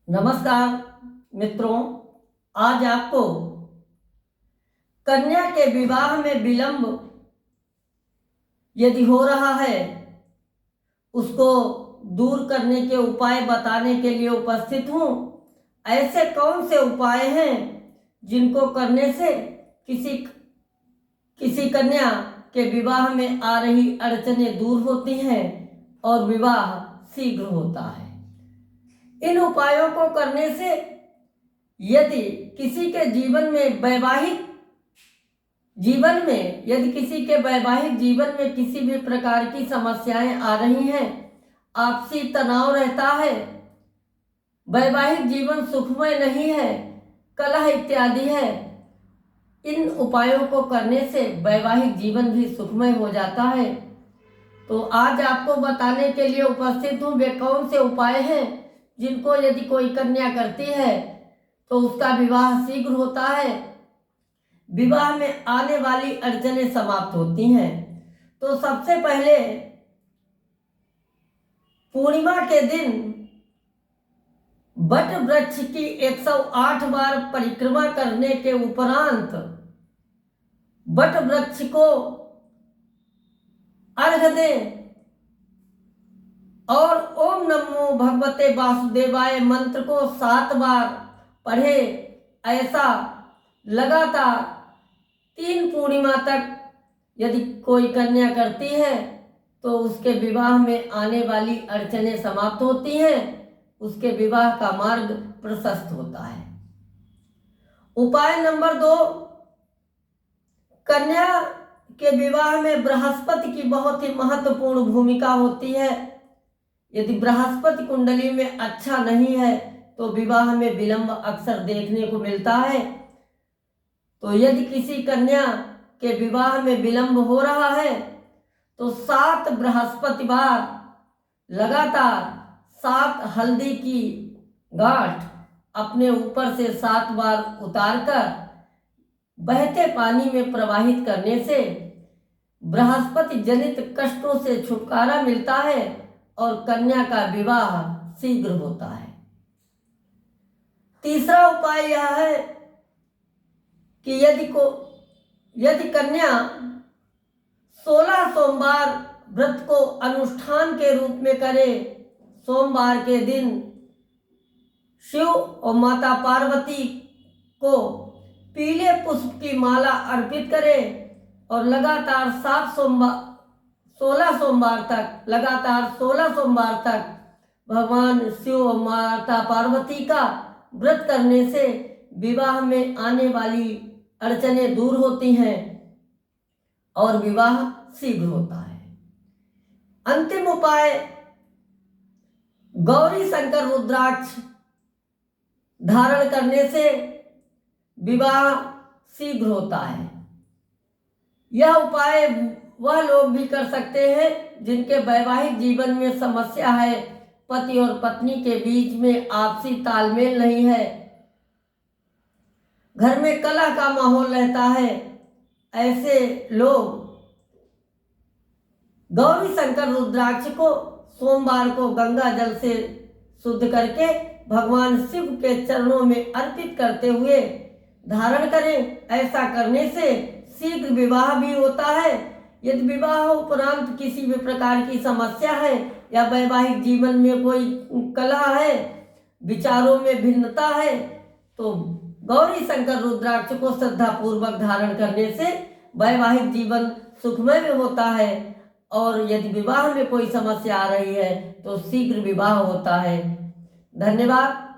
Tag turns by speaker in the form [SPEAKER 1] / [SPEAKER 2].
[SPEAKER 1] नमस्कार मित्रों, आज आपको कन्या के विवाह में विलंब यदि हो रहा है उसको दूर करने के उपाय बताने के लिए उपस्थित हूँ। ऐसे कौन से उपाय हैं जिनको करने से किसी कन्या के विवाह में आ रही अड़चनें दूर होती हैं और विवाह शीघ्र होता है। इन उपायों को करने से यदि किसी के वैवाहिक जीवन में किसी भी प्रकार की समस्याएं आ रही हैं, आपसी तनाव रहता है, वैवाहिक जीवन सुखमय नहीं है, कलह इत्यादि है, इन उपायों को करने से वैवाहिक जीवन भी सुखमय हो जाता है। तो आज आपको बताने के लिए उपस्थित हूँ वे कौन से उपाय हैं जिनको यदि कोई कन्या करती है तो उसका विवाह शीघ्र होता है, विवाह में आने वाली अड़चनें समाप्त होती हैं। तो सबसे पहले पूर्णिमा के दिन वट वृक्ष की 108 बार परिक्रमा करने के उपरांत वट वृक्ष को अर्घ दें और ओम नमो भगवते वासुदेवाय मंत्र को 7 बार पढ़े। ऐसा लगातार 3 पूर्णिमा तक यदि कोई कन्या करती है तो उसके विवाह में आने वाली अड़चनें समाप्त होती हैं, उसके विवाह का मार्ग प्रशस्त होता है। उपाय नंबर 2, कन्या के विवाह में बृहस्पति की बहुत ही महत्वपूर्ण भूमिका होती है। यदि बृहस्पति कुंडली में अच्छा नहीं है तो विवाह में विलंब अक्सर देखने को मिलता है। तो यदि किसी कन्या के विवाह में विलंब हो रहा है तो 7 बृहस्पतिवार लगातार 7 हल्दी की गांठ अपने ऊपर से 7 बार उतारकर बहते पानी में प्रवाहित करने से बृहस्पति जनित कष्टों से छुटकारा मिलता है और कन्या का विवाह शीघ्र होता है। तीसरा उपाय यह है कि यदि कन्या 16 सोमवार व्रत को अनुष्ठान के रूप में करे, सोमवार के दिन शिव और माता पार्वती को पीले पुष्प की माला अर्पित करे और लगातार 16 सोमवार तक भगवान शिव और माता पार्वती का व्रत करने से विवाह में आने वाली अड़चनें दूर होती हैं और विवाह शीघ्र होता है। अंतिम उपाय, गौरी शंकर रुद्राक्ष धारण करने से विवाह शीघ्र होता है। यह उपाय वह लोग भी कर सकते हैं जिनके वैवाहिक जीवन में समस्या है, पति और पत्नी के बीच में आपसी तालमेल नहीं है, घर में कलह का माहौल रहता है। ऐसे लोग गौरी शंकर रुद्राक्ष को सोमवार को गंगा जल से शुद्ध करके भगवान शिव के चरणों में अर्पित करते हुए धारण करें। ऐसा करने से शीघ्र विवाह भी होता है। यदि विवाह उपरांत किसी भी प्रकार की समस्या है या वैवाहिक जीवन में कोई कलह है, विचारों में भिन्नता है, तो गौरी शंकर रुद्राक्ष को श्रद्धा पूर्वक धारण करने से वैवाहिक जीवन सुखमय में होता है और यदि विवाह में कोई समस्या आ रही है तो शीघ्र विवाह होता है। धन्यवाद।